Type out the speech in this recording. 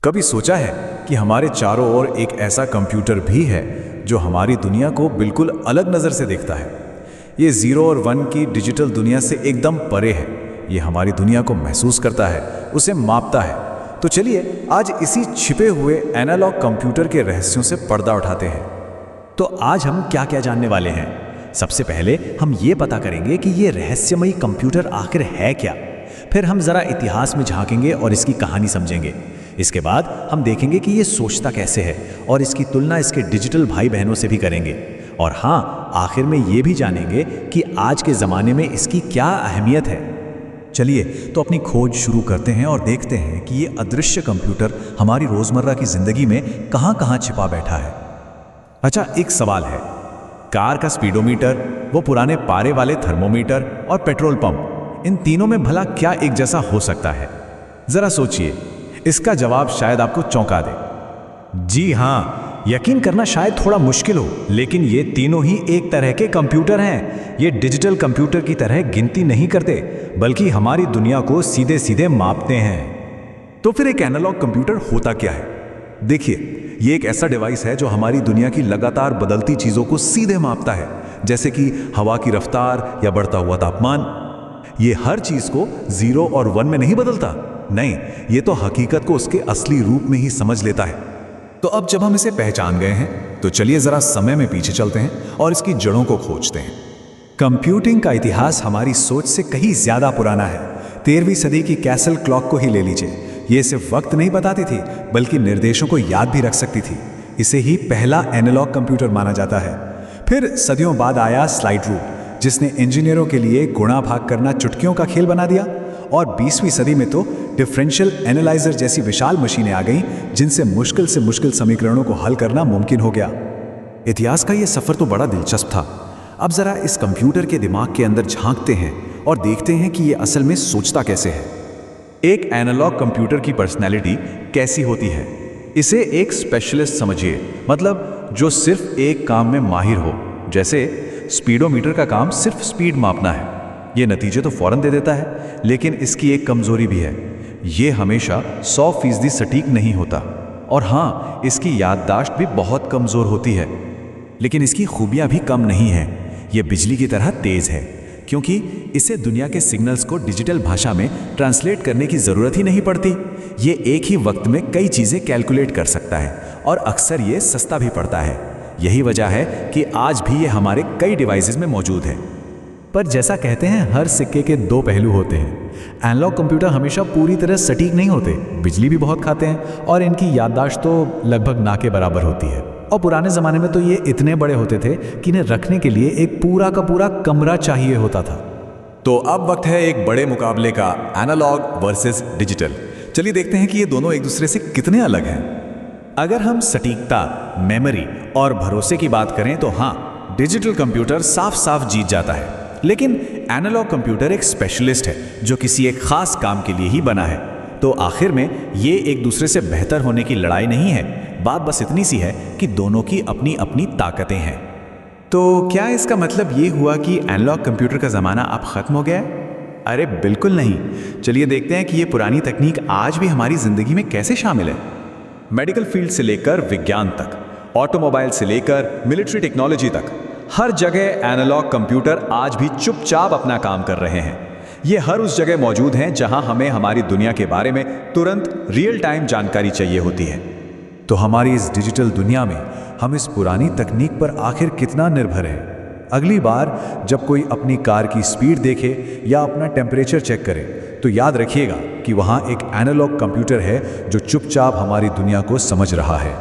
कभी सोचा है कि हमारे चारों ओर एक ऐसा कंप्यूटर भी है जो हमारी दुनिया को बिल्कुल अलग नज़र से देखता है। ये 0 और 1 की डिजिटल दुनिया से एकदम परे है। ये हमारी दुनिया को महसूस करता है, उसे मापता है। तो चलिए आज इसी छिपे हुए एनालॉग कंप्यूटर के रहस्यों से पर्दा उठाते हैं। तो आज हम क्या क्या जानने वाले हैं? सबसे पहले हम ये पता करेंगे कि ये रहस्यमयी कंप्यूटर आखिर है क्या। फिर हम ज़रा इतिहास में झांकेंगे और इसकी कहानी समझेंगे। इसके बाद हम देखेंगे कि ये सोचता कैसे है और इसकी तुलना इसके डिजिटल भाई बहनों से भी करेंगे। और हाँ, आखिर में ये भी जानेंगे कि आज के ज़माने में इसकी क्या अहमियत है। चलिए तो अपनी खोज शुरू करते हैं और देखते हैं कि ये अदृश्य कंप्यूटर हमारी रोज़मर्रा की ज़िंदगी में कहाँ-कहाँ छिपा बैठा है। अच्छा, एक सवाल है, कार का स्पीडोमीटर, वो पुराने पारे वाले थर्मोमीटर और पेट्रोल पंप, इन तीनों में भला क्या एक जैसा हो सकता है? ज़रा सोचिए, इसका जवाब शायद आपको चौंका दे। जी हाँ, यकीन करना शायद थोड़ा मुश्किल हो, लेकिन ये तीनों ही एक तरह के कंप्यूटर हैं। ये डिजिटल कंप्यूटर की तरह गिनती नहीं करते, बल्कि हमारी दुनिया को सीधे सीधे मापते हैं। तो फिर एक एनालॉग कंप्यूटर होता क्या है? देखिए, ये एक ऐसा डिवाइस है जो हमारी दुनिया की लगातार बदलती चीज़ों को सीधे मापता है, जैसे कि हवा की रफ्तार या बढ़ता हुआ तापमान। ये हर चीज़ को 0 और 1 में नहीं बदलता, नहीं, ये तो हकीकत को उसके असली रूप में ही समझ लेता है। तो अब जब हम इसे पहचान गए हैं, तो चलिए ज़रा समय में पीछे चलते हैं और इसकी जड़ों को खोजते हैं। कंप्यूटिंग का इतिहास हमारी सोच से कहीं ज़्यादा पुराना है। 13वीं सदी की कैसल क्लॉक को ही ले लीजिए। ये सिर्फ वक्त नहीं बताती थी, बल्कि निर्देशों को याद भी रख सकती थी। इसे ही पहला एनालॉग कंप्यूटर माना जाता है। फिर सदियों बाद आया स्लाइड रूल, जिसने इंजीनियरों के लिए गुणा भाग करना चुटकियों का खेल बना दिया। और 20वीं सदी में तो डिफरेंशियल एनालाइजर जैसी विशाल मशीनें आ गईं, जिनसे मुश्किल से मुश्किल समीकरणों को हल करना मुमकिन हो गया। इतिहास का ये सफ़र तो बड़ा दिलचस्प था। अब ज़रा इस कंप्यूटर के दिमाग के अंदर झांकते हैं और देखते हैं कि ये असल में सोचता कैसे है। एक एनालॉग कंप्यूटर की पर्सनैलिटी कैसी होती है? इसे एक स्पेशलिस्ट समझिए, मतलब जो सिर्फ एक काम में माहिर हो। जैसे स्पीडोमीटर का काम सिर्फ स्पीड मापना है। ये नतीजे तो फौरन दे देता है, लेकिन इसकी एक कमज़ोरी भी है, ये हमेशा 100% सटीक नहीं होता। और हाँ, इसकी याददाश्त भी बहुत कमज़ोर होती है। लेकिन इसकी खूबियाँ भी कम नहीं हैं। ये बिजली की तरह तेज़ है, क्योंकि इसे दुनिया के सिग्नल्स को डिजिटल भाषा में ट्रांसलेट करने की ज़रूरत ही नहीं पड़ती। ये एक ही वक्त में कई चीज़ें कैलकुलेट कर सकता है, और अक्सर ये सस्ता भी पड़ता है। यही वजह है कि आज भी ये हमारे कई डिवाइसेस में मौजूद है। पर जैसा कहते हैं, हर सिक्के के दो पहलू होते हैं। एनालॉग कंप्यूटर हमेशा पूरी तरह सटीक नहीं होते, बिजली भी बहुत खाते हैं, और इनकी याददाश्त तो लगभग ना के बराबर होती है। और पुराने ज़माने में तो ये इतने बड़े होते थे कि इन्हें रखने के लिए एक पूरा का पूरा कमरा चाहिए होता था। तो अब वक्त है एक बड़े मुकाबले का, एनालॉग वर्सेस डिजिटल। चलिए देखते हैं कि ये दोनों एक दूसरे से कितने अलग हैं। अगर हम सटीकता, मेमोरी और भरोसे की बात करें तो हाँ, डिजिटल कंप्यूटर साफ साफ जीत जाता है। लेकिन एनालॉग कंप्यूटर एक स्पेशलिस्ट है जो किसी एक खास काम के लिए ही बना है। तो आखिर में ये एक दूसरे से बेहतर होने की लड़ाई नहीं है। बात बस इतनी सी है कि दोनों की अपनी अपनी ताकतें हैं। तो क्या इसका मतलब ये हुआ कि एनालॉग कंप्यूटर का ज़माना अब ख़त्म हो गया है? अरे बिल्कुल नहीं। चलिए देखते हैं कि ये पुरानी तकनीक आज भी हमारी ज़िंदगी में कैसे शामिल है। मेडिकल फील्ड से लेकर विज्ञान तक, ऑटोमोबाइल से लेकर मिलिट्री टेक्नोलॉजी तक, हर जगह एनालॉग कंप्यूटर आज भी चुपचाप अपना काम कर रहे हैं। ये हर उस जगह मौजूद हैं जहां हमें हमारी दुनिया के बारे में तुरंत रियल टाइम जानकारी चाहिए होती है। तो हमारी इस डिजिटल दुनिया में हम इस पुरानी तकनीक पर आखिर कितना निर्भर है? अगली बार जब कोई अपनी कार की स्पीड देखे या अपना टेम्परेचर चेक करे, तो याद रखिएगा कि वहाँ एक एनालॉग कंप्यूटर है जो चुपचाप हमारी दुनिया को समझ रहा है।